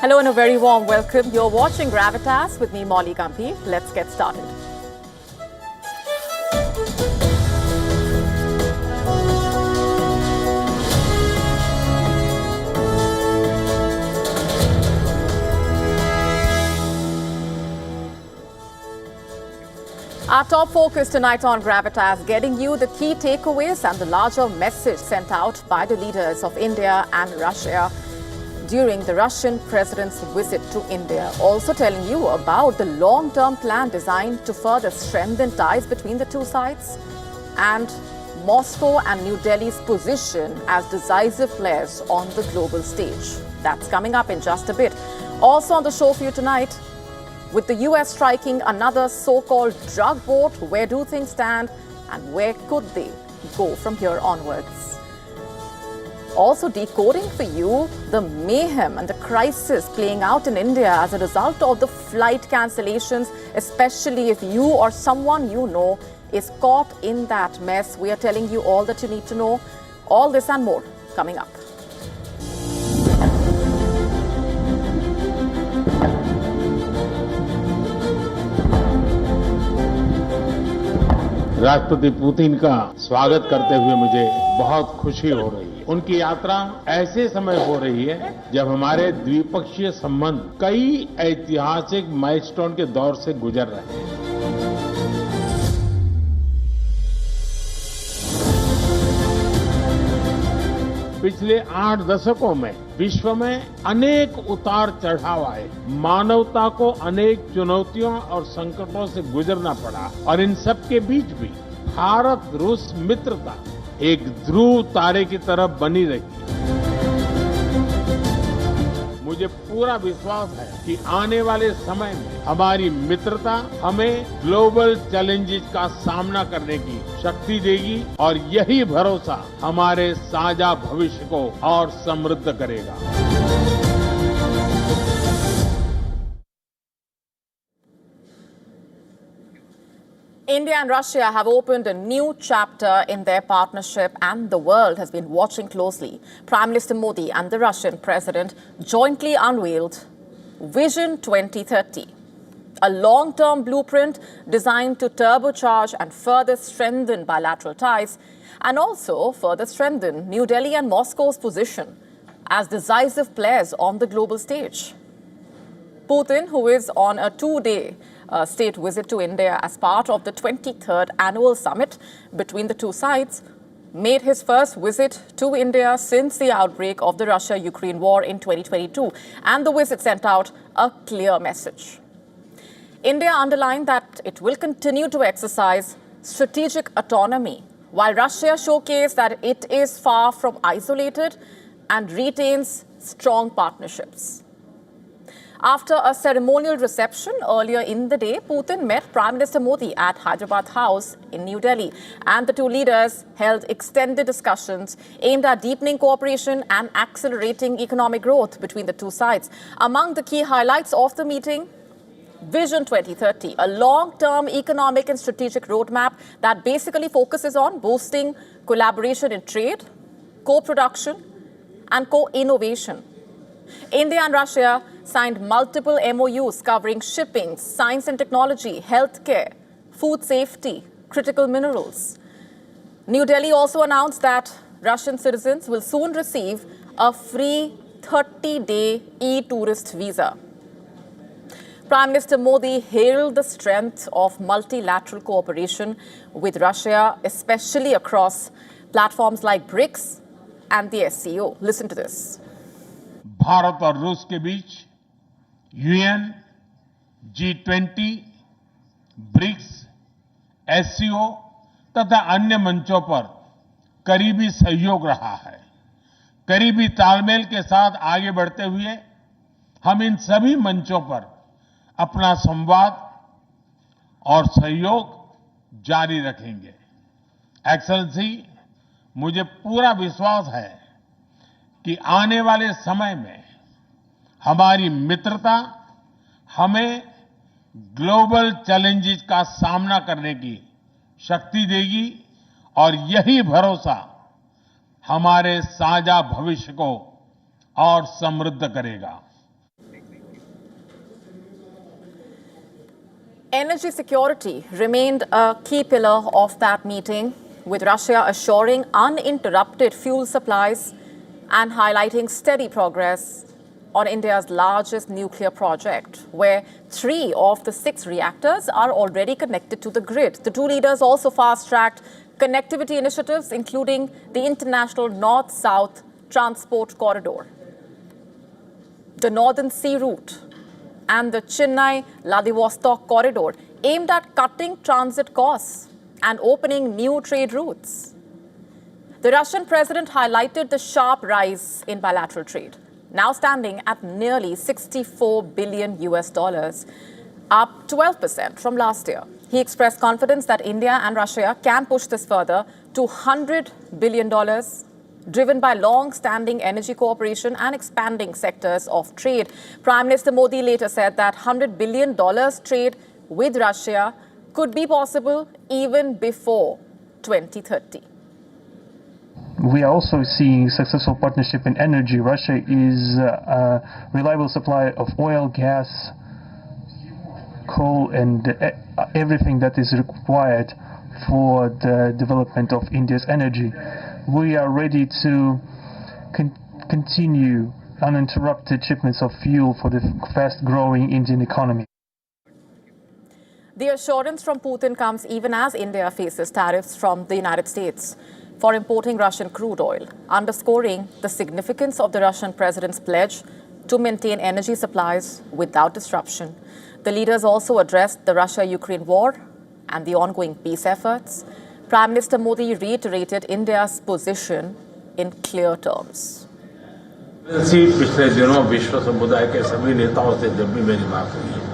Hello and a very warm welcome. You're watching Gravitas with me, Molly Gampi. Let's get started. Our top focus tonight on Gravitas, getting you the key takeaways and the larger message sent out by the leaders of India and Russia during the Russian president's visit to India. Also telling you about the long-term plan designed to further strengthen ties between the two sides, and Moscow and New Delhi's position as decisive players on the global stage. That's coming up in just a bit. Also on the show for you tonight, with the US striking another so-called drug boat, where do things stand and where could they go from here onwards? Also decoding for you the mayhem and the crisis playing out in India as a result of the flight cancellations, especially if you or someone you know is caught in that mess. We are telling you all that you need to know. All this and more coming up. राष्ट्रपति Putin का स्वागत करते हुए मुझे बहुत खुशी हो रही है। उनकी यात्रा ऐसे समय हो रही है जब हमारे द्विपक्षीय संबंध कई ऐतिहासिक माइलस्टोन के दौर से गुजर रहे हैं। पिछले 8 दशकों में विश्व में अनेक उतार चढ़ाव आए, मानवता को अनेक चुनौतियों और संकटों से गुजरना पड़ा, और इन सब के बीच भी भारत रूस मित्रता एक ध्रुव तारे की तरफ बनी रही। मुझे पूरा विश्वास है कि आने वाले समय में हमारी मित्रता हमें ग्लोबल चैलेंजेस का सामना करने की शक्ति देगी, और यही भरोसा हमारे साझा भविष्य को और समृद्ध करेगा। India and Russia have opened a new chapter in their partnership, and the world has been watching closely. Prime Minister Modi and the Russian president jointly unveiled Vision 2030, a long-term blueprint designed to turbocharge and further strengthen bilateral ties, and also further strengthen New Delhi and Moscow's position as decisive players on the global stage. Putin, who is on a 2-day state visit to India as part of the 23rd annual summit between the two sides, made his first visit to India since the outbreak of the Russia-Ukraine war in 2022, and the visit sent out a clear message. India underlined that it will continue to exercise strategic autonomy, while Russia showcased that it is far from isolated and retains strong partnerships. After a ceremonial reception earlier in the day, Putin met Prime Minister Modi at Hyderabad House in New Delhi, and the two leaders held extended discussions aimed at deepening cooperation and accelerating economic growth between the two sides. Among the key highlights of the meeting, Vision 2030, a long-term economic and strategic roadmap that basically focuses on boosting collaboration in trade, co-production, and co-innovation. India and Russia signed multiple MOUs covering shipping, science and technology, healthcare, food safety, critical minerals. New Delhi also announced that Russian citizens will soon receive a free 30-day e-tourist visa. Prime Minister Modi hailed the strength of multilateral cooperation with Russia, especially across platforms like BRICS and the SCO. Listen to this. Bharat और रूस के बीच UN, G20, BRICS, SCO तथा अन्य मंचों पर करीबी सहयोग रहा है। करीबी तालमेल के साथ आगे बढ़ते हुए हम इन सभी मंचों पर अपना संवाद और सहयोग जारी रखेंगे। एक्सेलेंसी, मुझे पूरा विश्वास है कि आने वाले समय में हमारी मित्रता हमें ग्लोबल चैलेंजेस का सामना करने की शक्ति देगी, और यही भरोसा हमारे साझा भविष्य को और समृद्ध करेगा। Energy security remained a key pillar of that meeting, with Russia assuring uninterrupted fuel supplies and highlighting steady progress on India's largest nuclear project, where 3 of the 6 reactors are already connected to the grid. The two leaders also fast-tracked connectivity initiatives, including the International North-South Transport Corridor, the Northern Sea Route, and the Chennai-Vladivostok Corridor, aimed at cutting transit costs and opening new trade routes. The Russian president highlighted the sharp rise in bilateral trade, now standing at nearly $64 billion, up 12% from last year. He expressed confidence that India and Russia can push this further to $100 billion, driven by long-standing energy cooperation and expanding sectors of trade. Prime Minister Modi later said that $100 billion trade with Russia could be possible even before 2030. We are also seeing successful partnership in energy. Russia is a reliable supplier of oil, gas, coal, and everything that is required for the development of India's energy. We are ready to continue uninterrupted shipments of fuel for the fast-growing Indian economy. The assurance from Putin comes even as India faces tariffs from the United States for importing Russian crude oil, underscoring the significance of the Russian president's pledge to maintain energy supplies without disruption. The leaders also addressed the Russia-Ukraine war and the ongoing peace efforts. Prime Minister Modi reiterated India's position in clear terms. पिछले दिनों विश्व समुदाय के सभी नेताओं से जब भी मेरी बात हुई है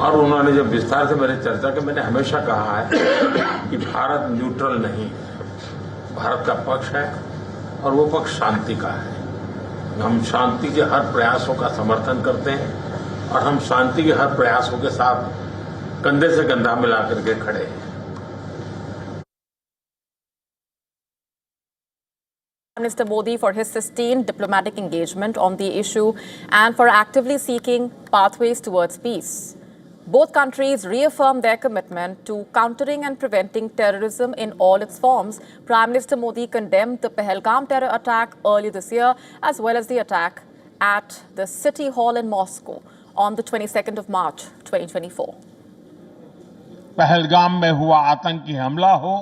और उन्होंने जब विस्तार से मेरे चर्चा की, मैंने हमेशा कहा है कि भारत न्यूट्रल नहीं है, भारत का पक्ष है और वो पक्ष शांति का है। हम शांति के हर प्रयासों का समर्थन करते हैं और हम शांति के हर प्रयासों के साथ कंधे से कंधा मिला करके खड़े हैं। Mr. Modi for his sustained diplomatic engagement on the issue and for actively seeking pathways towards peace. Both countries reaffirmed their commitment to countering and preventing terrorism in all its forms. Prime Minister Modi condemned the Pahalgam terror attack earlier this year, as well as the attack at the City Hall in Moscow on the 22nd of March 2024. Pahalgam में हुआ आतंकी हमला हो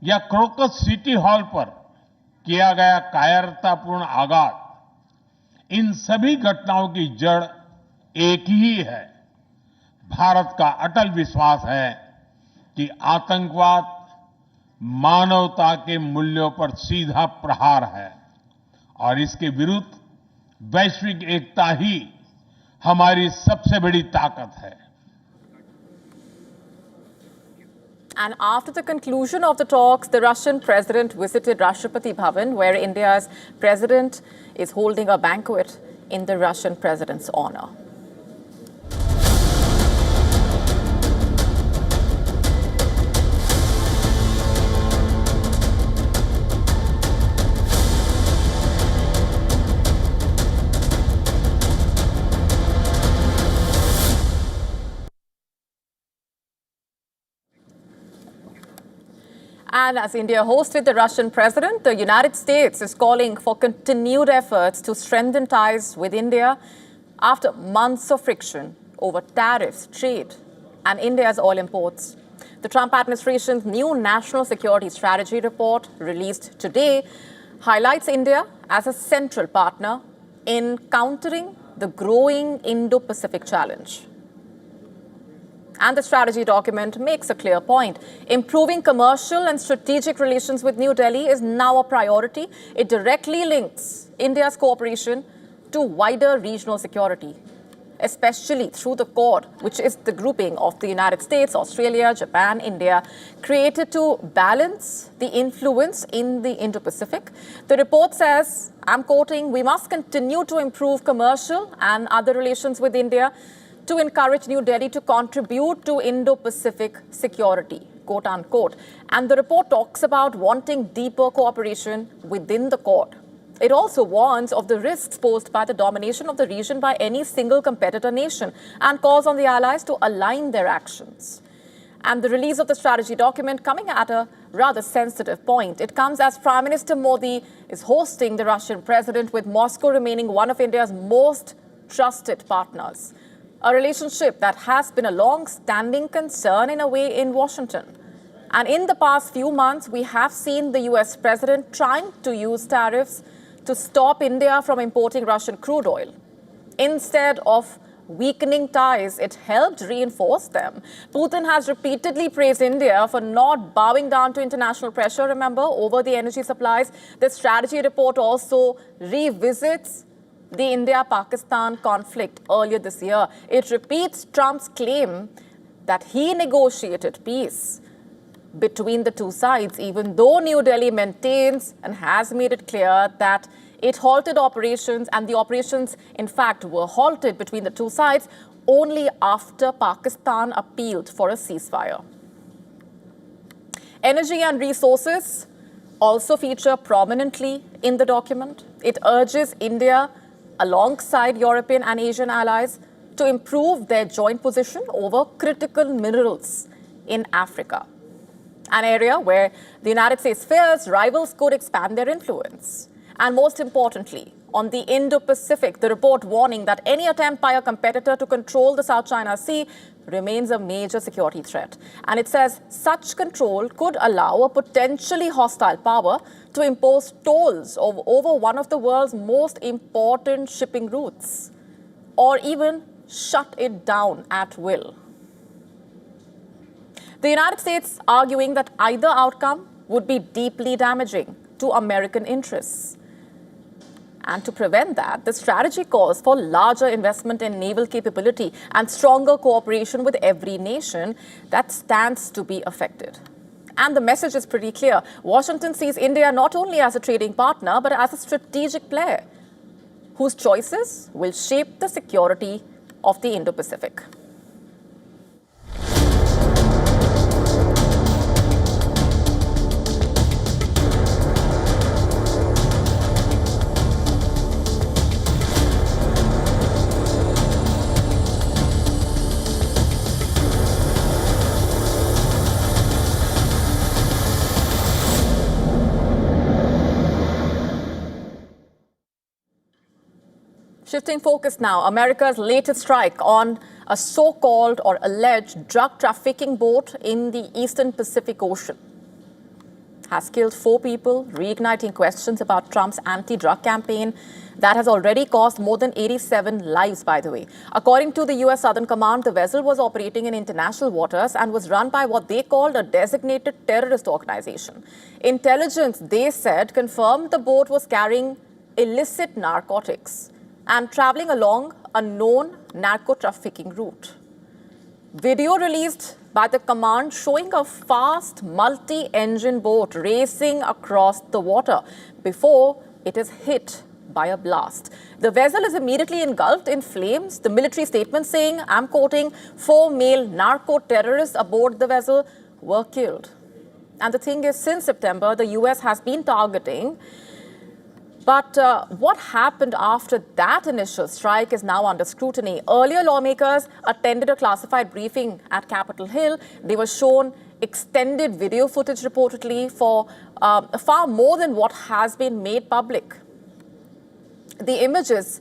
या crocus city hall पर किया गया कायरतापूर्ण आघात, इन सभी घटनाओं की जड़ एक ही है। भारत का अटल विश्वास है कि आतंकवाद मानवता के मूल्यों पर सीधा प्रहार है और इसके विरुद्ध वैश्विक एकता ही हमारी सबसे बड़ी ताकत है। And after the conclusion of the talks, the Russian president visited Rashtrapati Bhavan, where India's president is holding a banquet in the Russian president's honor. And as India hosted the Russian president, the United States is calling for continued efforts to strengthen ties with India after months of friction over tariffs, trade, and India's oil imports. The Trump administration's new national security strategy report, released today, highlights India as a central partner in countering the growing Indo-Pacific challenge. And the strategy document makes a clear point. Improving commercial and strategic relations with New Delhi is now a priority. It directly links India's cooperation to wider regional security, especially through the Quad, which is the grouping of the United States, Australia, Japan, India, created to balance the influence in the Indo-Pacific. The report says, I'm quoting, "We must continue to improve commercial and other relations with India to encourage New Delhi to contribute to Indo-Pacific security," quote unquote. And the report talks about wanting deeper cooperation within the Quad, It also warns of the risks posed by the domination of the region by any single competitor nation and calls on the allies to align their actions. And the release of the strategy document coming at a rather sensitive point. It comes as Prime Minister Modi is hosting the Russian president, with Moscow remaining one of India's most trusted partners. A relationship that has been a long-standing concern in a way in Washington. And in the past few months, we have seen the US president trying to use tariffs to stop India from importing Russian crude oil. Instead of weakening ties, it helped reinforce them. Putin has repeatedly praised India for not bowing down to international pressure, remember, over the energy supplies. The strategy report also revisits the India-Pakistan conflict earlier this year. It repeats Trump's claim that he negotiated peace between the two sides, even though New Delhi maintains and has made it clear that it halted operations, and the operations, in fact, were halted between the two sides only after Pakistan appealed for a ceasefire. Energy and resources also feature prominently in the document. It urges India, alongside European and Asian allies, to improve their joint position over critical minerals in Africa, an area where the United States fears rivals could expand their influence. And most importantly, on the Indo-Pacific, the report warning that any attempt by a competitor to control the South China Sea remains a major security threat. And it says such control could allow a potentially hostile power to impose tolls over one of the world's most important shipping routes, or even shut it down at will. The United States arguing that either outcome would be deeply damaging to American interests. And to prevent that, the strategy calls for larger investment in naval capability and stronger cooperation with every nation that stands to be affected. And the message is pretty clear. Washington sees India not only as a trading partner, but as a strategic player whose choices will shape the security of the Indo-Pacific. Shifting focus now, America's latest strike on a so-called or alleged drug trafficking boat in the Eastern Pacific Ocean has killed 4 people, reigniting questions about Trump's anti-drug campaign that has already cost more than 87 lives, by the way. According to the U.S. Southern Command, the vessel was operating in international waters and was run by what they called a designated terrorist organization. Intelligence, they said, confirmed the boat was carrying illicit narcotics and traveling along a known narco-trafficking route. Video released by the command showing a fast multi-engine boat racing across the water before it is hit by a blast. The vessel is immediately engulfed in flames. The military statement saying, I'm quoting, 4 male narco-terrorists aboard the vessel were killed. And the thing is, since September, the US has been targeting. But what happened after that initial strike is now under scrutiny. Earlier, lawmakers attended a classified briefing at Capitol Hill. They were shown extended video footage reportedly for far more than what has been made public. The images,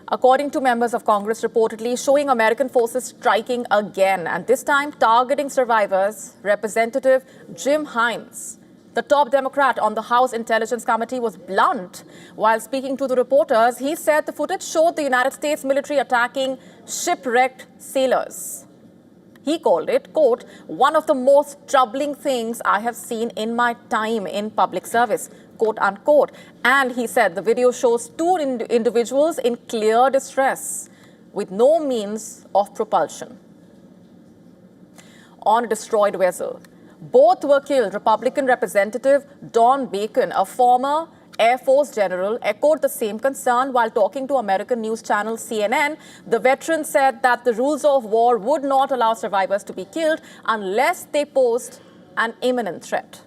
according to members of Congress, reportedly showing American forces striking again, and this time targeting survivors. Representative Jim Hines, the top Democrat on the House Intelligence Committee, was blunt while speaking to the reporters. He said the footage showed the United States military attacking shipwrecked sailors. He called it, quote, one of the most troubling things I have seen in my time in public service, quote unquote. And he said the video shows 2 individuals in clear distress with no means of propulsion on a destroyed vessel. Both were killed. Republican Representative Don Bacon, a former Air Force general, echoed the same concern while talking to American news channel CNN. The veteran said that the rules of war would not allow survivors to be killed unless they posed an imminent threat.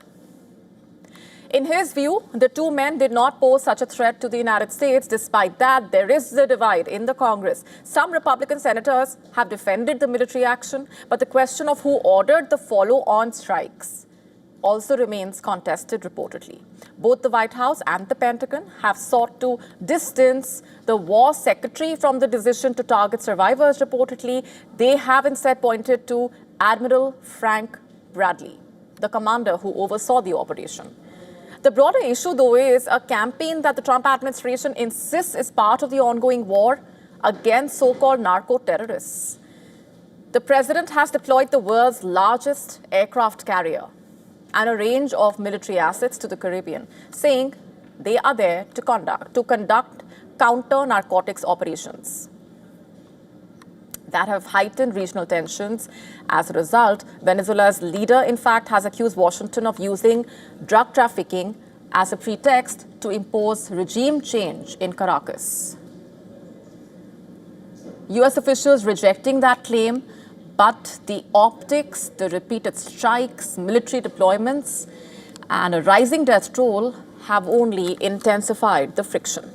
In his view, the two men did not pose such a threat to the United States. Despite that, there is a divide in the Congress. Some Republican senators have defended the military action, but the question of who ordered the follow-on strikes also remains contested reportedly. Both the White House and the Pentagon have sought to distance the war secretary from the decision to target survivors reportedly. They have instead pointed to Admiral Frank Bradley, the commander who oversaw the operation. The broader issue, though, is a campaign that the Trump administration insists is part of the ongoing war against so-called narco-terrorists. The president has deployed the world's largest aircraft carrier and a range of military assets to the Caribbean, saying they are there to conduct counter-narcotics operations that have heightened regional tensions. As a result, Venezuela's leader, in fact, has accused Washington of using drug trafficking as a pretext to impose regime change in Caracas. US officials rejecting that claim, but the optics, the repeated strikes, military deployments, and a rising death toll have only intensified the friction.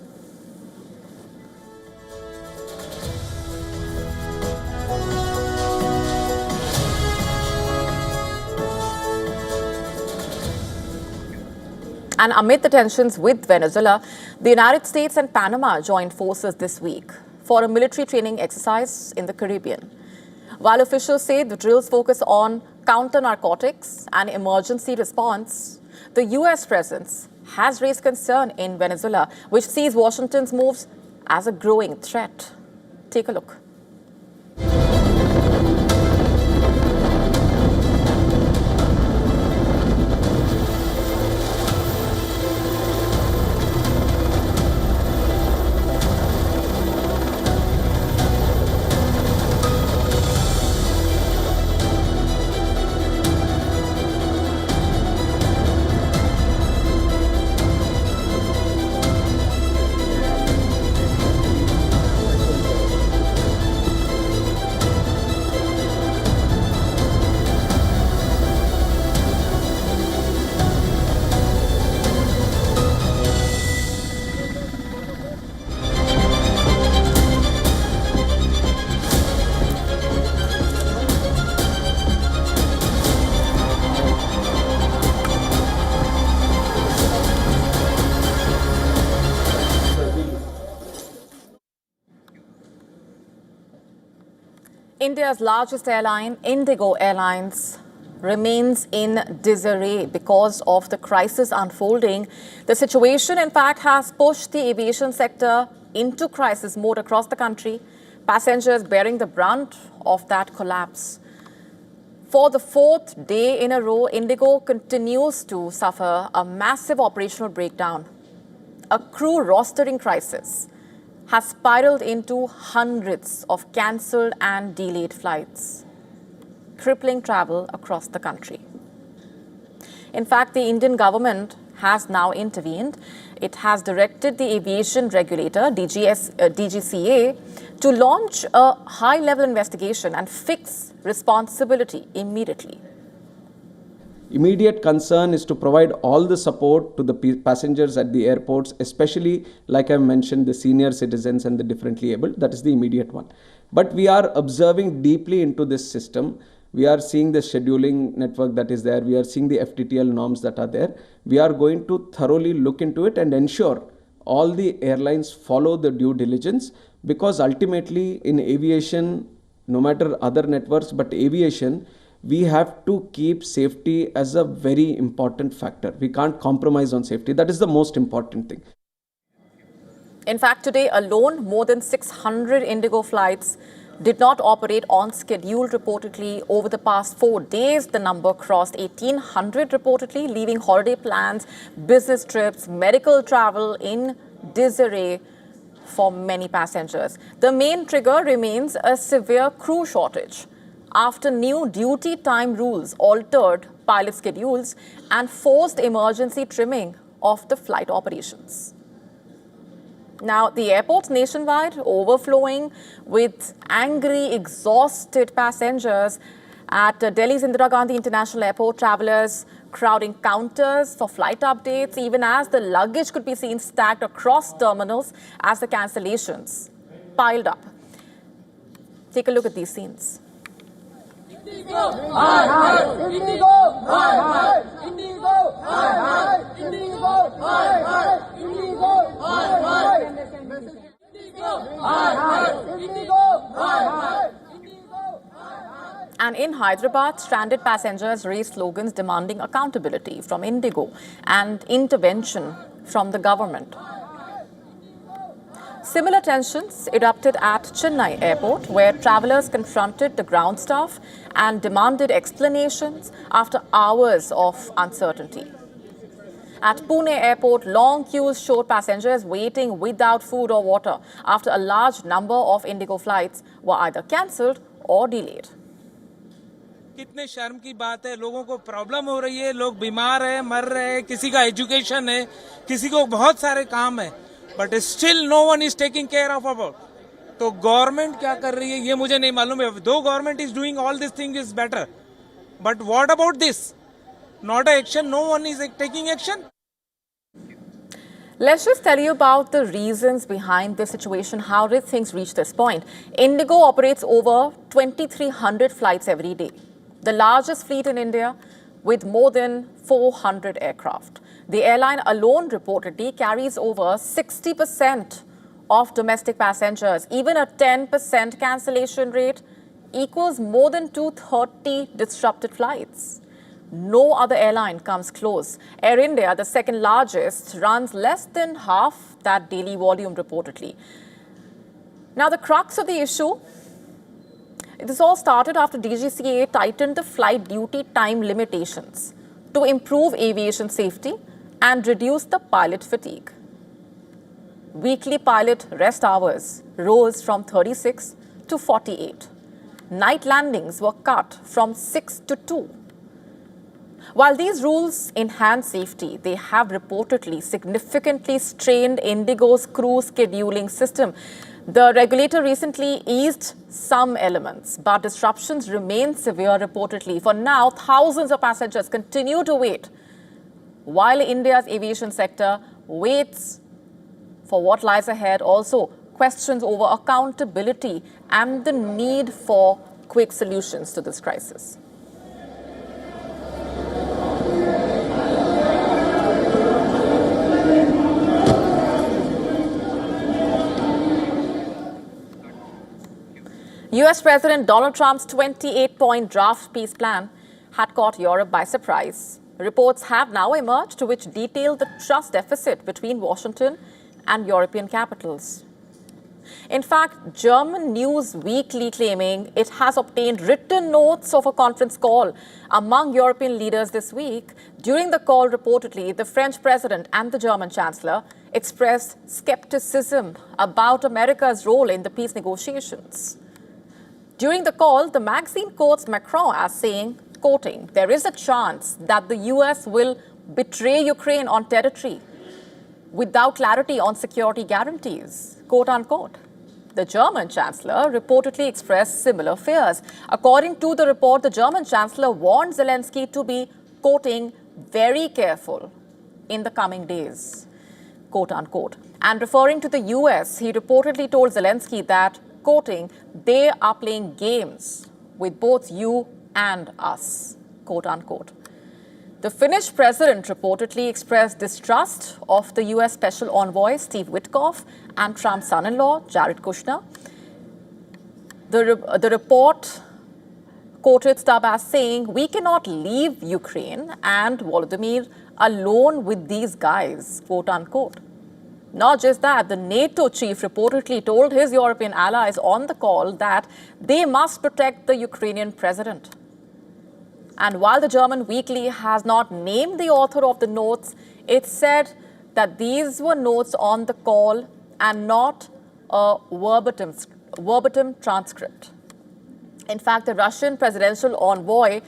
And amid the tensions with Venezuela, the United States and Panama joined forces this week for a military training exercise in the Caribbean. While officials say the drills focus on counter-narcotics and emergency response, the U.S. presence has raised concern in Venezuela, which sees Washington's moves as a growing threat. Take a look. India's largest airline, Indigo Airlines, remains in disarray because of the crisis unfolding. The situation, in fact, has pushed the aviation sector into crisis mode across the country, passengers bearing the brunt of that collapse. For the fourth day in a row, Indigo continues to suffer a massive operational breakdown. A crew rostering crisis has spiraled into hundreds of cancelled and delayed flights, crippling travel across the country. In fact, the Indian government has now intervened. It has directed the aviation regulator, DGCA, to launch a high-level investigation and fix responsibility immediately. Immediate concern is to provide all the support to the passengers at the airports, especially, like I mentioned, the senior citizens and the differently abled. That is the immediate one. But we are observing deeply into this system. We are seeing the scheduling network that is there. We are seeing the FTTL norms that are there. We are going to thoroughly look into it and ensure all the airlines follow the due diligence, because ultimately in aviation, no matter other networks, but aviation, we have to keep safety as a very important factor. We can't compromise on safety. That is the most important thing. In fact, today alone, more than 600 Indigo flights did not operate on schedule reportedly. Over the past 4 days, the number crossed 1,800 reportedly, leaving holiday plans, business trips, medical travel in disarray for many passengers. The main trigger remains a severe crew shortage after new duty time rules altered pilot schedules and forced emergency trimming of the flight operations. Now, the airports nationwide overflowing with angry, exhausted passengers. At Delhi's Indira Gandhi International Airport, travelers crowding counters for flight updates, even as the luggage could be seen stacked across terminals as the cancellations piled up. Take a look at these scenes. Indigo, hi, hi. Indigo, hi, hi. Indigo, hi, hi. Indigo, hi, hi. Indigo, hi, hi. Indigo, hi, hi. Indigo, hi, hi. And in Hyderabad, stranded passengers raised slogans demanding accountability from Indigo and intervention from the government. Similar tensions erupted at Chennai airport, where travelers confronted the ground staff and demanded explanations after hours of uncertainty. At Pune airport, long queues showed passengers waiting without food or water after a large number of Indigo flights were either cancelled or delayed. कितने शर्म की बात है, लोगों को problem हो रही है, लोग बीमार हैं, मर रहे हैं, किसी का एजुकेशन है, किसी को बहुत सारे काम है, but still no one is taking care of about. तो गवर्नमेंट क्या कर रही है ये मुझे नहीं मालूम है. दो government is doing all this thing is better, but what about this? Not a action, no one is taking action. Let's just tell you about the reasons behind this situation. How did things reach this point? Indigo operates over 2,300 flights every day, the largest fleet in India with more than 400 aircraft. The airline alone reportedly carries over 60% of domestic passengers. Even a 10% cancellation rate equals more than 230 disrupted flights. No other airline comes close. Air India, the second largest, runs less than half that daily volume reportedly. Now, the crux of the issue, this all started after DGCA tightened the flight duty time limitations to improve aviation safety and reduce the pilot fatigue. Weekly pilot rest hours rose from 36 to 48. Night landings were cut from 6 to 2. While these rules enhance safety, they have reportedly significantly strained Indigo's crew scheduling system. The regulator recently eased some elements, but disruptions remain severe reportedly. For now, thousands of passengers continue to wait, while India's aviation sector waits for what lies ahead. Also, questions over accountability and the need for quick solutions to this crisis. US President Donald Trump's 28-point draft peace plan had caught Europe by surprise. Reports have now emerged which detail the trust deficit between Washington and European capitals. In fact, German News Weekly claiming it has obtained written notes of a conference call among European leaders this week. During the call, reportedly, the French president and the German chancellor expressed skepticism about America's role in the peace negotiations. During the call, the magazine quotes Macron as saying, quoting, "There is a chance that the US will betray Ukraine on territory without clarity on security guarantees," quote unquote. The German chancellor reportedly expressed similar fears. According to the report, the German chancellor warned Zelensky to be, quoting, "very careful in the coming days," quote unquote. And referring to the US, he reportedly told Zelensky that, quoting, "they are playing games with both you and us," quote unquote. The Finnish president reportedly expressed distrust of the US Special Envoy Steve Witkoff and Trump's son-in-law Jared Kushner. The report quoted Stubb as saying, "We cannot leave Ukraine and Vladimir alone with these guys," quote unquote. Not just that, the NATO chief reportedly told his European allies on the call that they must protect the Ukrainian president. And while the German Weekly has not named the author of the notes, it said that these were notes on the call and not a verbatim transcript. In fact, the Russian presidential envoy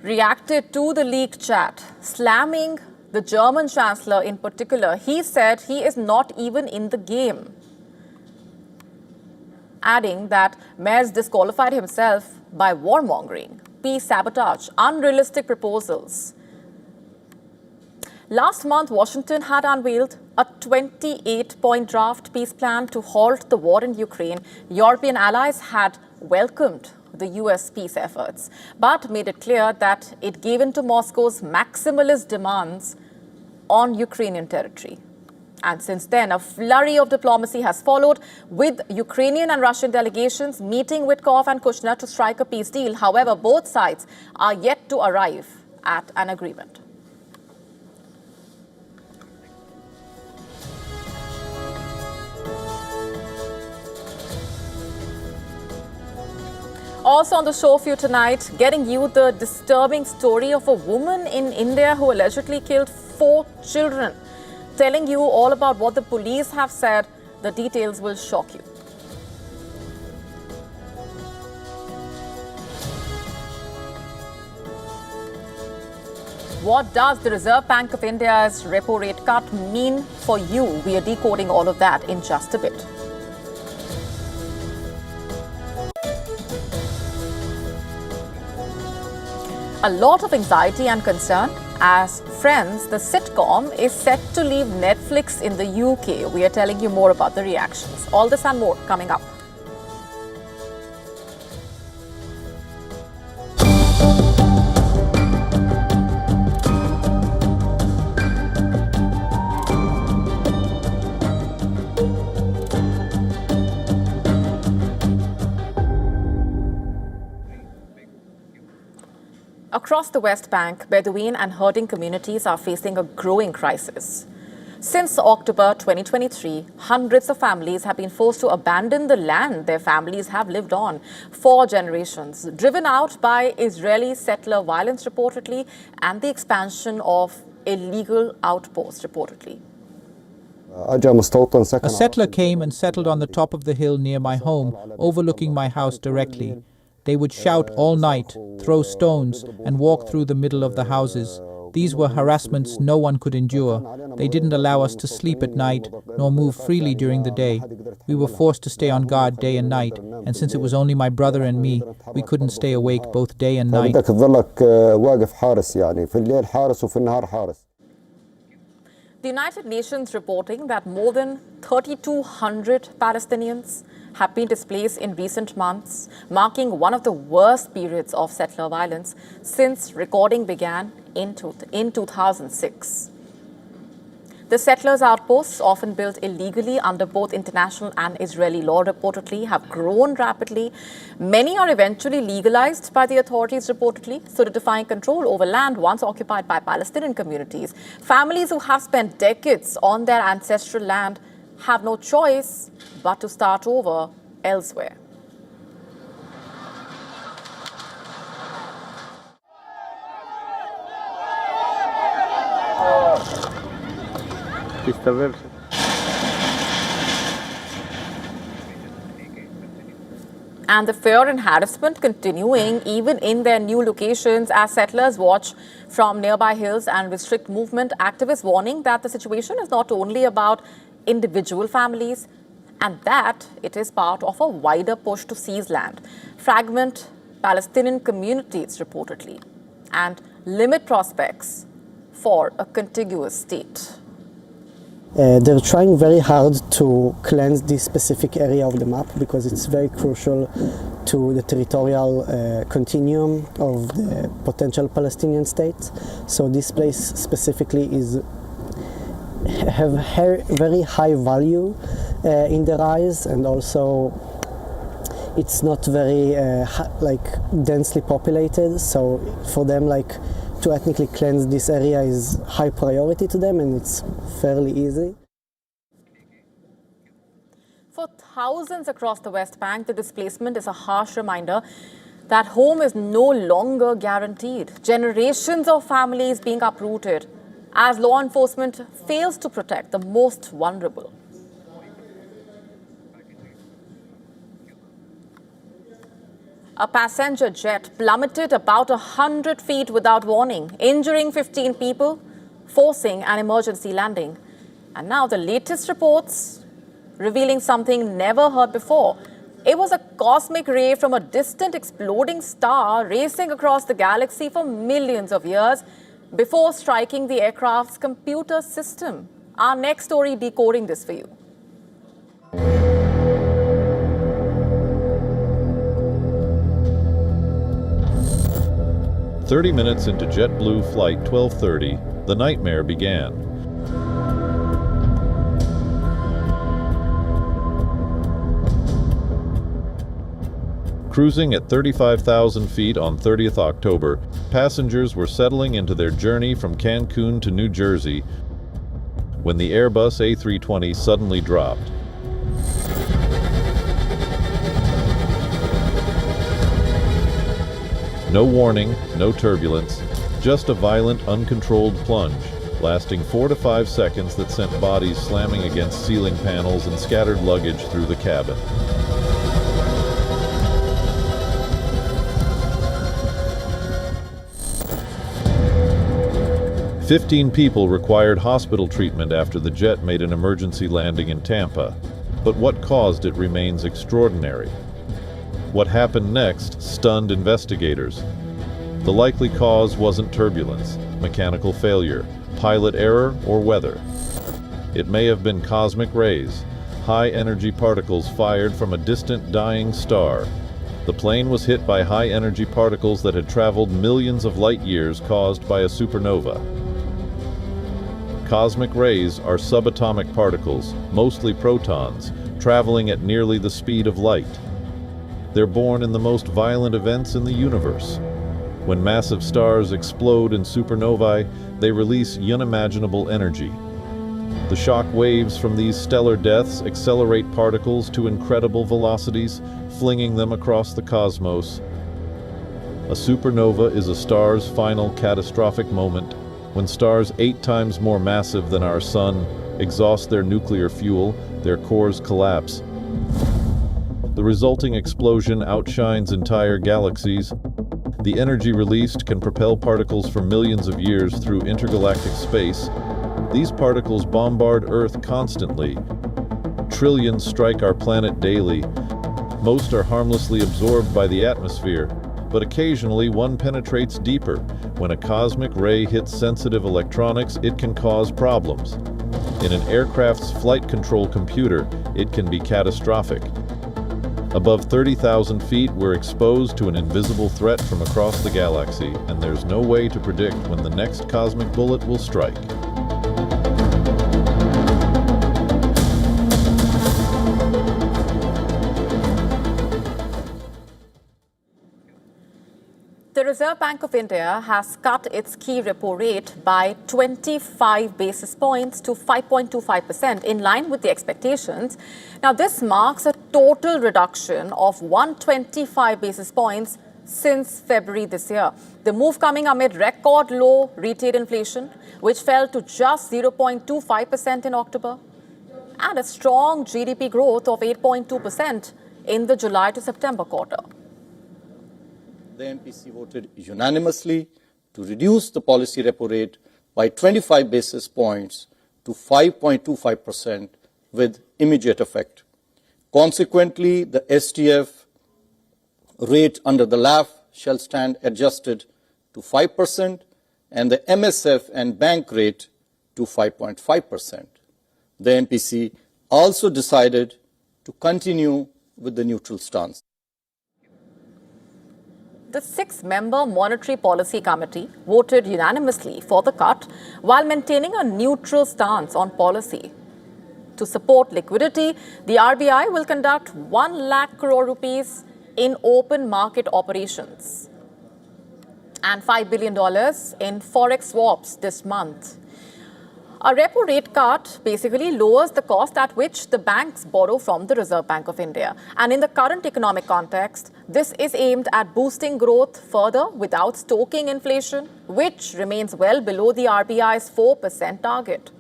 reacted to the leaked chat, slamming the German chancellor in particular. He said he is not even in the game, adding that Merz disqualified himself by warmongering, peace sabotage, unrealistic proposals. Last month, Washington had unveiled a 28-point draft peace plan to halt the war in Ukraine. European allies had welcomed the US peace efforts, but made it clear that it gave in to Moscow's maximalist demands on Ukrainian territory. And since then, a flurry of diplomacy has followed, with Ukrainian and Russian delegations meeting Witkoff and Kushner to strike a peace deal. However, both sides are yet to arrive at an agreement. Also on the show for you tonight, getting you the disturbing story of a woman in India who allegedly killed 4 children. Telling you all about what the police have said. The details will shock you. What does the Reserve Bank of India's repo rate cut mean for you? We are decoding all of that in just a bit. A lot of anxiety and concern as Friends, the sitcom, is set to leave Netflix in the UK. We are telling you more about the reactions. All this and more coming up. Across the West Bank, Bedouin and herding communities are facing a growing crisis. Since October 2023, hundreds of families have been forced to abandon the land their families have lived on for generations, driven out by Israeli settler violence reportedly and the expansion of illegal outposts reportedly. A settler came and settled on the top of the hill near my home, overlooking my house directly. They would shout all night, throw stones, and walk through the middle of the houses. These were harassments no one could endure. They didn't allow us to sleep at night, nor move freely during the day. We were forced to stay on guard day and night, and since it was only my brother and me, we couldn't stay awake both day and night. The United Nations reporting that more than 3,200 Palestinians have been displaced in recent months, marking one of the worst periods of settler violence since recording began in 2006. The settlers' outposts, often built illegally under both international and Israeli law reportedly, have grown rapidly. Many are eventually legalized by the authorities reportedly, solidifying control over land once occupied by Palestinian communities. Families who have spent decades on their ancestral land have no choice but to start over elsewhere. And the fear and harassment continuing even in their new locations as settlers watch from nearby hills and restrict movement. Activists warning that the situation is not only about individual families and that it is part of a wider push to seize land, fragment Palestinian communities reportedly, and limit prospects for a contiguous state. They're trying very hard to cleanse this specific area of the map because it's very crucial to the territorial continuum of the potential Palestinian state. So this place specifically have very high value in their eyes, and also it's not very densely populated. So for them, to ethnically cleanse this area is high priority to them, and it's fairly easy. For thousands across the West Bank, the displacement is a harsh reminder that home is no longer guaranteed. Generations of families being uprooted as law enforcement fails to protect the most vulnerable. A passenger jet plummeted about 100 feet without warning, injuring 15 people, forcing an emergency landing. And now the latest reports revealing something never heard before. It was a cosmic ray from a distant exploding star racing across the galaxy for millions of years. before striking the aircraft's computer system. Our next story decoding this for you. 30 minutes into JetBlue Flight 1230, the nightmare began. Cruising at 35,000 feet on 30th October, passengers were settling into their journey from Cancun to New Jersey when the Airbus A320 suddenly dropped. No warning, no turbulence, just a violent, uncontrolled plunge, lasting 4 to 5 seconds that sent bodies slamming against ceiling panels and scattered luggage through the cabin. "15 people required hospital treatment after the jet made an emergency landing in Tampa, but what caused it remains extraordinary. What happened next stunned investigators. The likely cause wasn't turbulence, mechanical failure, pilot error, or weather. It may have been cosmic rays, high-energy particles fired from a distant dying star. The plane was hit by high-energy particles that had traveled millions of light years caused by a supernova. Cosmic rays are subatomic particles, mostly protons, traveling at nearly the speed of light. They're born in the most violent events in the universe. When massive stars explode in supernovae, they release unimaginable energy. The shock waves from these stellar deaths accelerate particles to incredible velocities, flinging them across the cosmos. A supernova is a star's final catastrophic moment, when stars 8 times more massive than our Sun exhaust their nuclear fuel, their cores collapse. The resulting explosion outshines entire galaxies. The energy released can propel particles for millions of years through intergalactic space. These particles bombard Earth constantly. Trillions strike our planet daily. Most are harmlessly absorbed by the atmosphere, but occasionally one penetrates deeper. When a cosmic ray hits sensitive electronics, it can cause problems. In an aircraft's flight control computer, it can be catastrophic. Above 30,000 feet, we're exposed to an invisible threat from across the galaxy, and there's no way to predict when the next cosmic bullet will strike. The Reserve Bank of India has cut its key repo rate by 25 basis points to 5.25%, in line with the expectations. Now, this marks a total reduction of 125 basis points since February this year. The move coming amid record low retail inflation, which fell to just 0.25% in October, and a strong GDP growth of 8.2% in the July to September quarter. The MPC voted unanimously to reduce the policy repo rate by 25 basis points to 5.25% with immediate effect. Consequently, the STF rate under the LAF shall stand adjusted to 5% and the MSF and bank rate to 5.5%. The MPC also decided to continue with the neutral stance. The 6-member Monetary Policy Committee voted unanimously for the cut while maintaining a neutral stance on policy. To support liquidity, the RBI will conduct 1 lakh crore rupees in open market operations and $5 billion in forex swaps this month. A repo rate cut basically lowers the cost at which the banks borrow from the Reserve Bank of India. And in the current economic context, this is aimed at boosting growth further without stoking inflation, which remains well below the RBI's 4% target.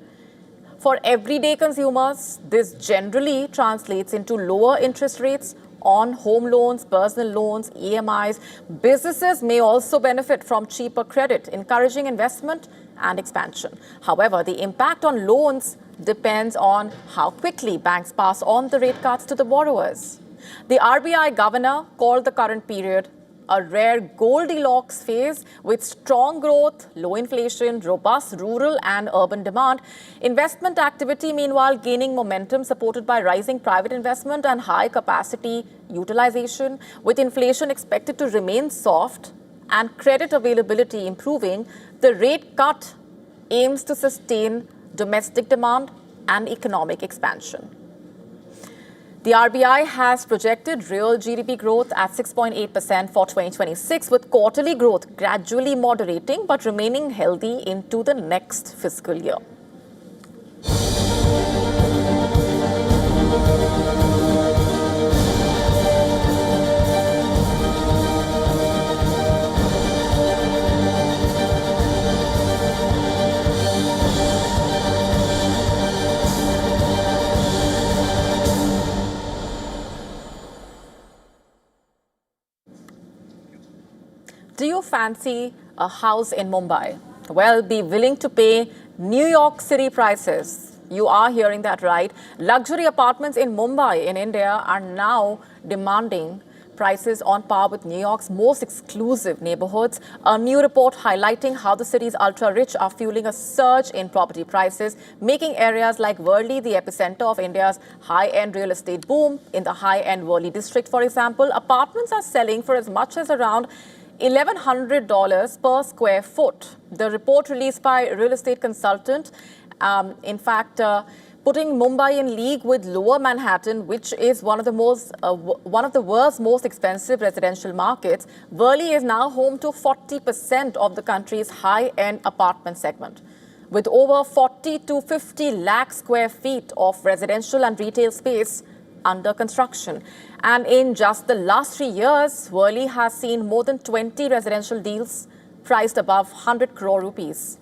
For everyday consumers, this generally translates into lower interest rates on home loans, personal loans, EMIs. Businesses may also benefit from cheaper credit, encouraging investment and expansion. However, the impact on loans depends on how quickly banks pass on the rate cuts to the borrowers. The RBI governor called the current period a rare Goldilocks phase with strong growth, low inflation, robust rural and urban demand. Investment activity, meanwhile, gaining momentum supported by rising private investment and high capacity utilization. With inflation expected to remain soft and credit availability improving, the rate cut aims to sustain domestic demand and economic expansion. The RBI has projected real GDP growth at 6.8% for 2026, with quarterly growth gradually moderating but remaining healthy into the next fiscal year. Do you fancy a house in Mumbai? Well, be willing to pay New York City prices. You are hearing that right. Luxury apartments in Mumbai in India are now demanding prices on par with New York's most exclusive neighborhoods. A new report highlighting how the city's ultra-rich are fueling a surge in property prices, making areas like Worli the epicenter of India's high-end real estate boom. In the high-end Worli district, for example, apartments are selling for as much as around $1,100 per square foot. The report released by real estate consultant, putting Mumbai in league with Lower Manhattan, which is one of the world's most expensive residential markets. Worli is now home to 40% of the country's high-end apartment segment, with over 40 to 50 lakh square feet of residential and retail space under construction. And in just the last 3 years, Worli has seen more than 20 residential deals priced above 100 crore rupees.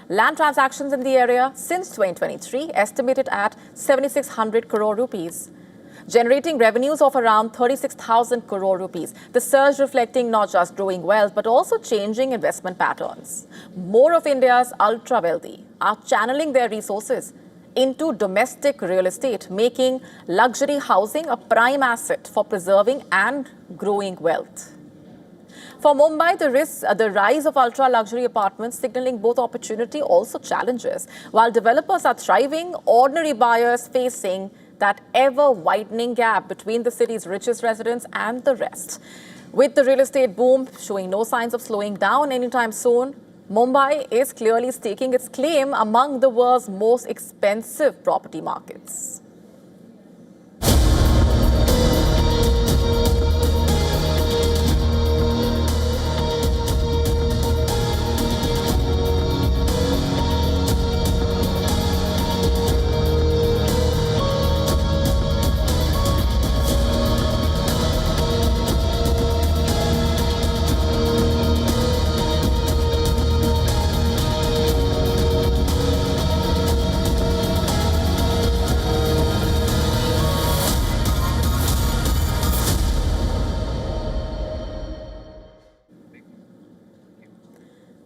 Land transactions in the area since 2023 estimated at 7,600 crore rupees, generating revenues of around 36,000 crore rupees. The surge reflecting not just growing wealth, but also changing investment patterns. More of India's ultra-wealthy are channeling their resources into domestic real estate, making luxury housing a prime asset for preserving and growing wealth. For Mumbai, the rise of ultra-luxury apartments signaling both opportunity, also challenges. While developers are thriving, ordinary buyers facing that ever-widening gap between the city's richest residents and the rest. With the real estate boom showing no signs of slowing down anytime soon, Mumbai is clearly staking its claim among the world's most expensive property markets.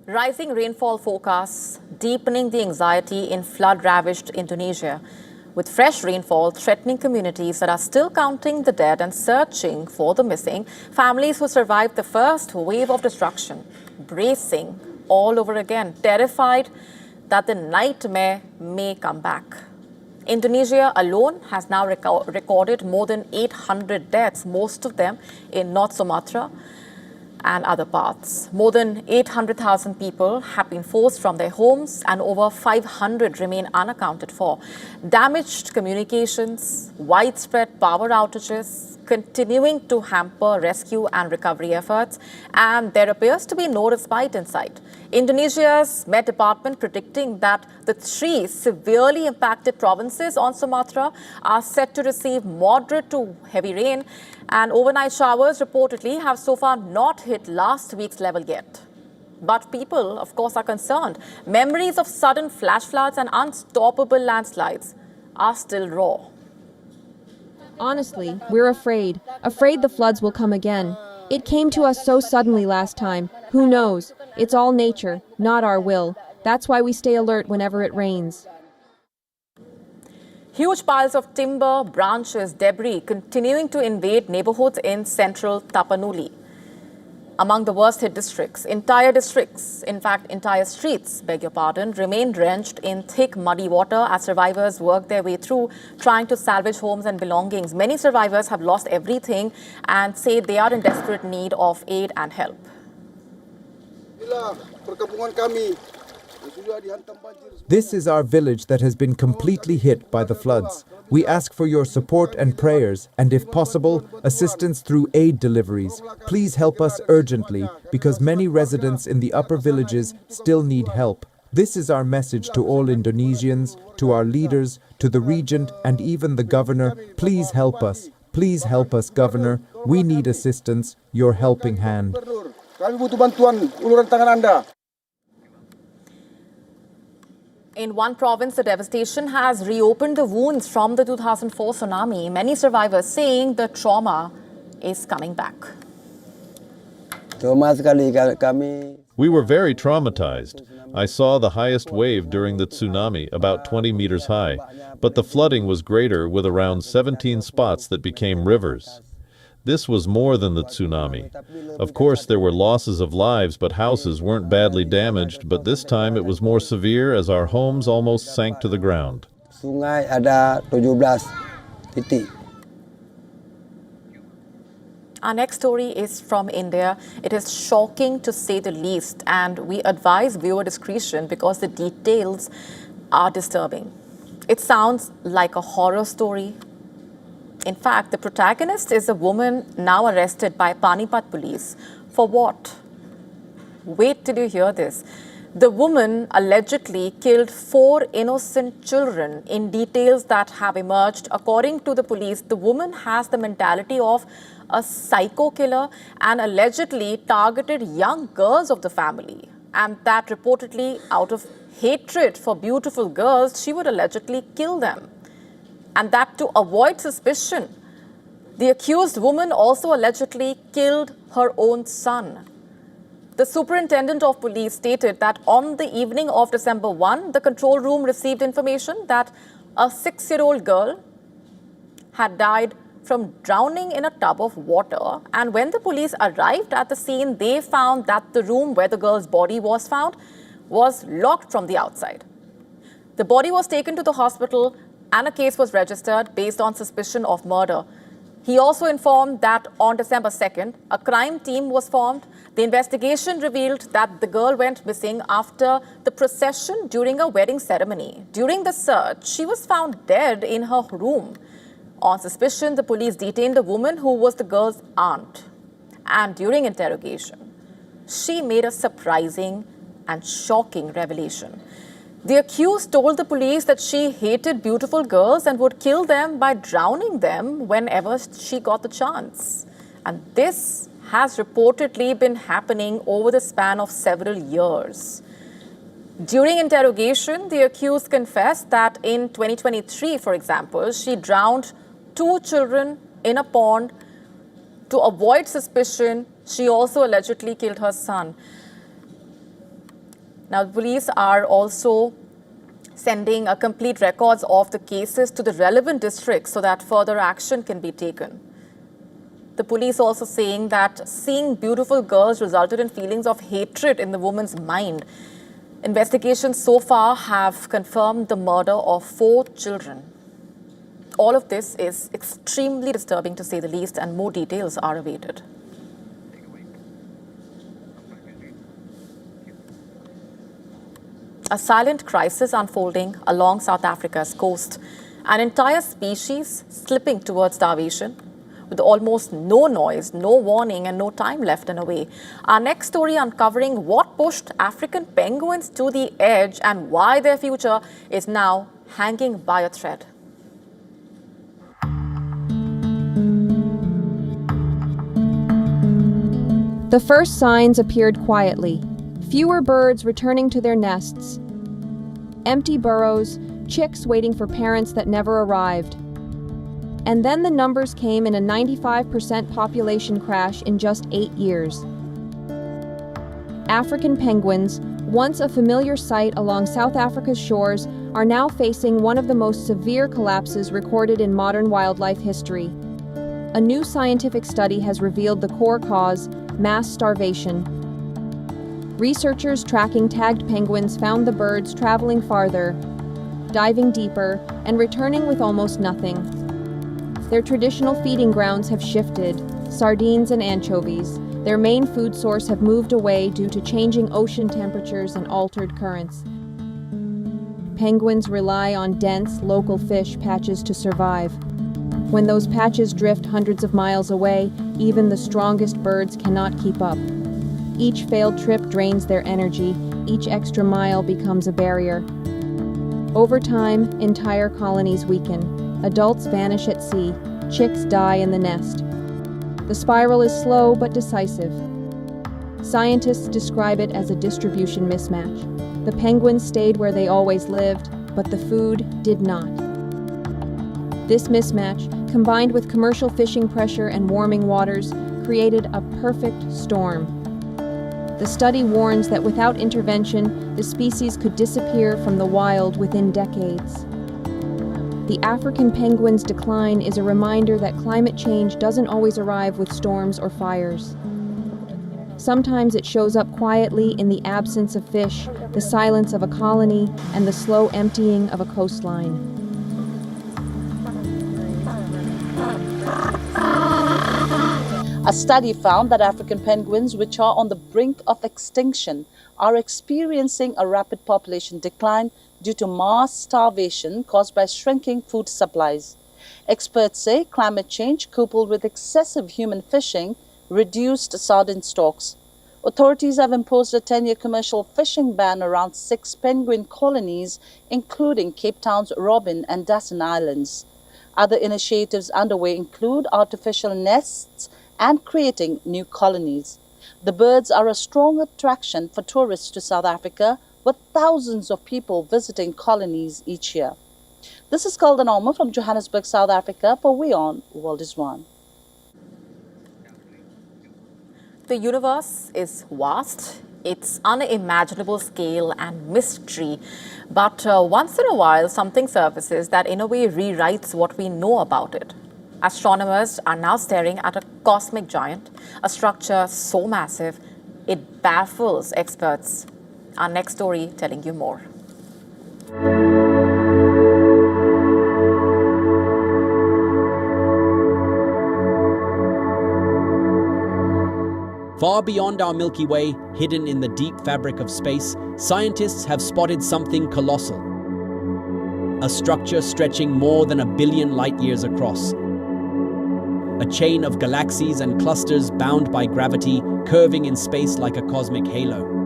Rising rainfall forecasts deepening the anxiety in flood-ravaged Indonesia, with fresh rainfall threatening communities that are still counting the dead and searching for the missing. Families who survived the first wave of destruction, bracing all over again, terrified that the nightmare may come back. Indonesia alone has now recorded more than 800 deaths, most of them in North Sumatra and other parts. More than 800,000 people have been forced from their homes and over 500 remain unaccounted for. Damaged communications, widespread power outages, continuing to hamper rescue and recovery efforts, and there appears to be no respite in sight. Indonesia's Met Department predicting that the 3 severely impacted provinces on Sumatra are set to receive moderate to heavy rain, and overnight showers reportedly have so far not hit last week's level yet. But people, of course, are concerned. Memories of sudden flash floods and unstoppable landslides are still raw. Honestly, we're afraid the floods will come again. It came to us so suddenly last time. Who knows? It's all nature, not our will. That's why we stay alert whenever it rains. Huge piles of timber, branches, debris continuing to invade neighborhoods in central Tapanuli. Among the worst hit districts, entire streets, remain drenched in thick, muddy water as survivors work their way through trying to salvage homes and belongings. Many survivors have lost everything and say they are in desperate need of aid and help. This is our village that has been completely hit by the floods. We ask for your support and prayers, and if possible, assistance through aid deliveries. Please help us urgently, because many residents in the upper villages still need help. This is our message to all Indonesians, to our leaders, to the regent, and even the governor. Please help us. Please help us, Governor. We need assistance, your helping hand. Kami butuh bantuan uluran tangan Anda. In one province, the devastation has reopened the wounds from the 2004 tsunami. Many survivors saying the trauma is coming back. We were very traumatized. I saw the highest wave during the tsunami, about 20 meters high, but the flooding was greater with around 17 spots that became rivers. This was more than the tsunami. Of course, there were losses of lives, but houses weren't badly damaged, but this time it was more severe as our homes almost sank to the ground. Sungai ada 17 titik. Our next story is from India. It is shocking to say the least, and we advise viewer discretion because the details are disturbing. It sounds like a horror story. In fact, the protagonist is a woman now arrested by Panipat police. For what? Wait till you hear this. The woman allegedly killed 4 innocent children. In details that have emerged, according to the police, the woman has the mentality of a psycho killer and allegedly targeted young girls of the family. And that reportedly, out of hatred for beautiful girls, she would allegedly kill them. And that to avoid suspicion. The accused woman also allegedly killed her own son. The superintendent of police stated that on the evening of December 1, the control room received information that a 6-year-old girl had died from drowning in a tub of water. And when the police arrived at the scene, they found that the room where the girl's body was found was locked from the outside. The body was taken to the hospital and a case was registered based on suspicion of murder. He also informed that on December 2nd, a crime team was formed. The investigation revealed that the girl went missing after the procession during a wedding ceremony. During the search, she was found dead in her room. On suspicion, the police detained a woman who was the girl's aunt. And during interrogation, she made a surprising and shocking revelation. The accused told the police that she hated beautiful girls and would kill them by drowning them whenever she got the chance. And this has reportedly been happening over the span of several years. During interrogation, the accused confessed that in 2023, for example, she drowned 2 children in a pond. To avoid suspicion, she also allegedly killed her son. Now, the police are also sending a complete records of the cases to the relevant districts so that further action can be taken. The police also saying that seeing beautiful girls resulted in feelings of hatred in the woman's mind. Investigations so far have confirmed the murder of 4 children. All of this is extremely disturbing to say the least, and more details are awaited. A silent crisis unfolding along South Africa's coast. An entire species slipping towards starvation with almost no noise, no warning, and no time left in a way. Our next story uncovering what pushed African penguins to the edge and why their future is now hanging by a thread. The first signs appeared quietly. Fewer birds returning to their nests. Empty burrows, chicks waiting for parents that never arrived. And then the numbers came in a 95% population crash in just 8 years. African penguins, once a familiar sight along South Africa's shores, are now facing one of the most severe collapses recorded in modern wildlife history. A new scientific study has revealed the core cause: mass starvation. Researchers tracking tagged penguins found the birds traveling farther, diving deeper, and returning with almost nothing. Their traditional feeding grounds have shifted. Sardines and anchovies, their main food source, have moved away due to changing ocean temperatures and altered currents. Penguins rely on dense, local fish patches to survive. When those patches drift hundreds of miles away, even the strongest birds cannot keep up. Each failed trip drains their energy. Each extra mile becomes a barrier. Over time, entire colonies weaken. Adults vanish at sea. Chicks die in the nest. The spiral is slow but decisive. Scientists describe it as a distribution mismatch. The penguins stayed where they always lived, but the food did not. This mismatch, combined with commercial fishing pressure and warming waters, created a perfect storm. The study warns that without intervention, the species could disappear from the wild within decades. The African penguin's decline is a reminder that climate change doesn't always arrive with storms or fires. Sometimes it shows up quietly in the absence of fish, the silence of a colony, and the slow emptying of a coastline. A study found that African penguins, which are on the brink of extinction, are experiencing a rapid population decline due to mass starvation caused by shrinking food supplies. Experts say climate change, coupled with excessive human fishing, reduced sardine stocks. Authorities have imposed a 10-year commercial fishing ban around 6 penguin colonies, including Cape Town's Robben and Dassin Islands. Other initiatives underway include artificial nests and creating new colonies. The birds are a strong attraction for tourists to South Africa, with thousands of people visiting colonies each year. This is Kaldan Alma from Johannesburg, South Africa for WION World is One. The universe is vast, its unimaginable scale and mystery. But once in a while, something surfaces that in a way rewrites what we know about it. Astronomers are now staring at a cosmic giant, a structure so massive, it baffles experts. Our next story telling you more. Far beyond our Milky Way, hidden in the deep fabric of space, scientists have spotted something colossal. A structure stretching more than 1 billion light-years across. A chain of galaxies and clusters bound by gravity, curving in space like a cosmic halo.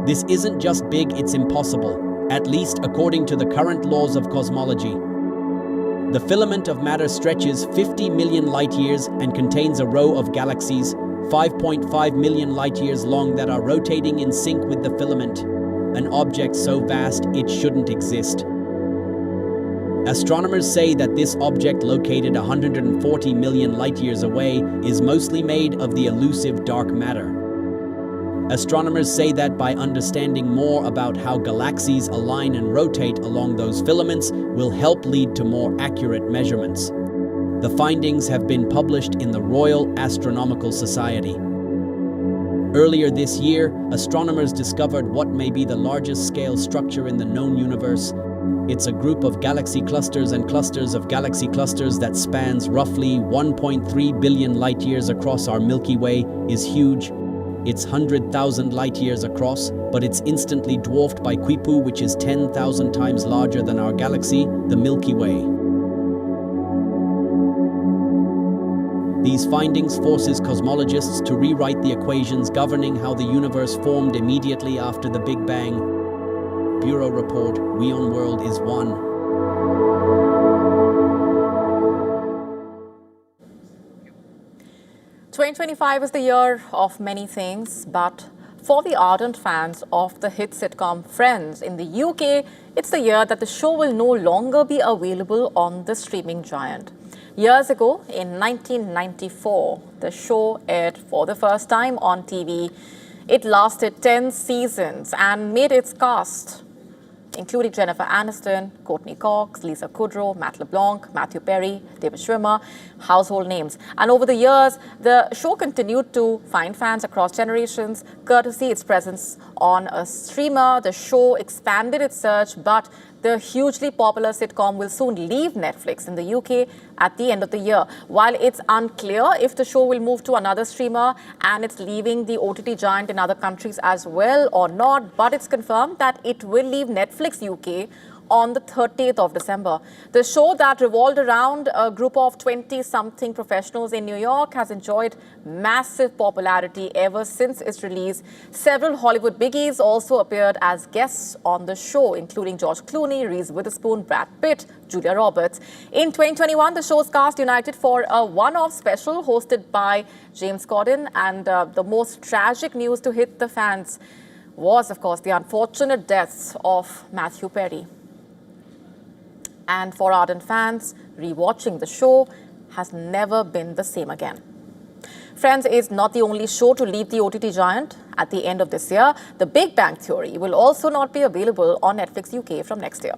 This isn't just big, it's impossible, at least according to the current laws of cosmology. The filament of matter stretches 50 million light-years and contains a row of galaxies, 5.5 million light-years long, that are rotating in sync with the filament, an object so vast it shouldn't exist. Astronomers say that this object, located 140 million light-years away, is mostly made of the elusive dark matter. Astronomers say that by understanding more about how galaxies align and rotate along those filaments will help lead to more accurate measurements. The findings have been published in the Royal Astronomical Society. Earlier this year, astronomers discovered what may be the largest scale structure in the known universe. It's a group of galaxy clusters and clusters of galaxy clusters that spans roughly 1.3 billion light-years across. Our Milky Way is huge. It's 100,000 light-years across, but it's instantly dwarfed by Quipu, which is 10,000 times larger than our galaxy, the Milky Way. These findings forces cosmologists to rewrite the equations governing how the universe formed immediately after the Big Bang. Bureau Report, WION World is One. "2025 is the year of many things, but for the ardent fans of the hit sitcom Friends in the UK, it's the year that the show will no longer be available on the streaming giant. Years ago, in 1994, the show aired for the first time on TV. It lasted 10 seasons and made its cast including Jennifer Aniston, Courtney Cox, Lisa Kudrow, Matt LeBlanc, Matthew Perry, David Schwimmer, household names. And over the years, the show continued to find fans across generations, courtesy its presence on a streamer. The show expanded its search, but the hugely popular sitcom will soon leave Netflix in the UK at the end of the year. While it's unclear if the show will move to another streamer and it's leaving the OTT giant in other countries as well or not, but it's confirmed that it will leave Netflix UK on the 30th of December. The show that revolved around a group of 20-something professionals in New York has enjoyed massive popularity ever since its release. Several Hollywood biggies also appeared as guests on the show, including George Clooney, Reese Witherspoon, Brad Pitt, Julia Roberts. In 2021, the show's cast united for a one-off special hosted by James Corden, and the most tragic news to hit the fans was, of course, the unfortunate deaths of Matthew Perry. And for ardent fans, rewatching the show has never been the same again. Friends is not the only show to leave the OTT giant at the end of this year. The Big Bang Theory will also not be available on Netflix UK from next year.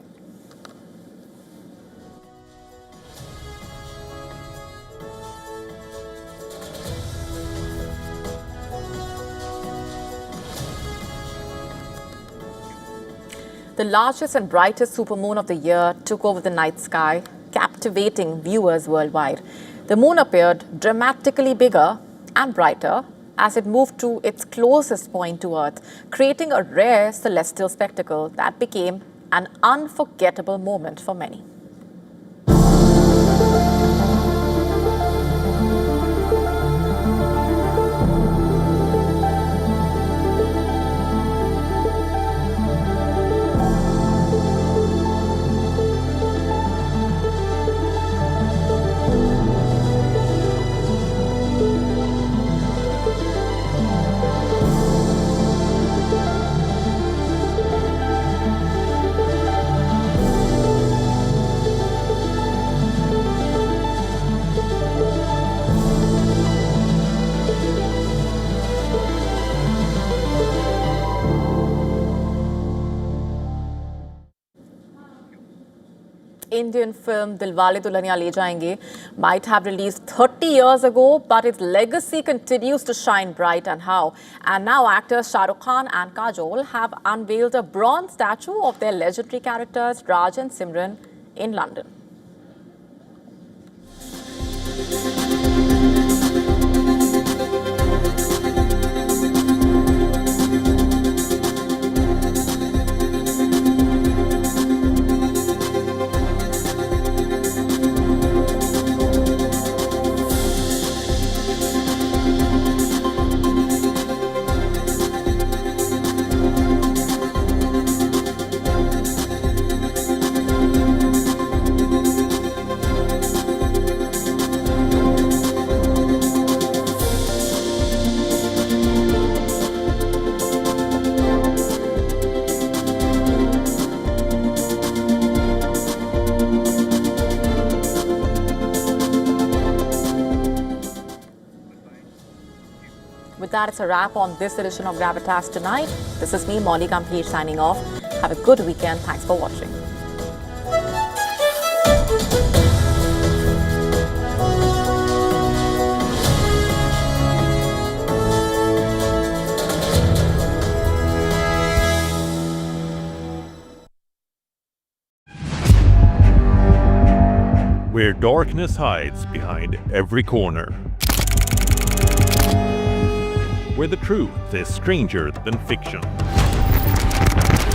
The largest and brightest supermoon of the year took over the night sky, captivating viewers worldwide. The moon appeared dramatically bigger and brighter as it moved to its closest point to Earth, creating a rare celestial spectacle that became an unforgettable moment for many. Indian film Dilwale Dulhaniya Le Jayenge might have released 30 years ago, but its legacy continues to shine bright. And how? And now actors Shah Rukh Khan and Kajol have unveiled a bronze statue of their legendary characters Raj and Simran in London. With that, it's a wrap on this edition of Gravitas Tonight. This is me, Molly Gambhir, signing off. Have a good weekend. Thanks for watching. Where darkness hides behind every corner. Where the truth is stranger than fiction.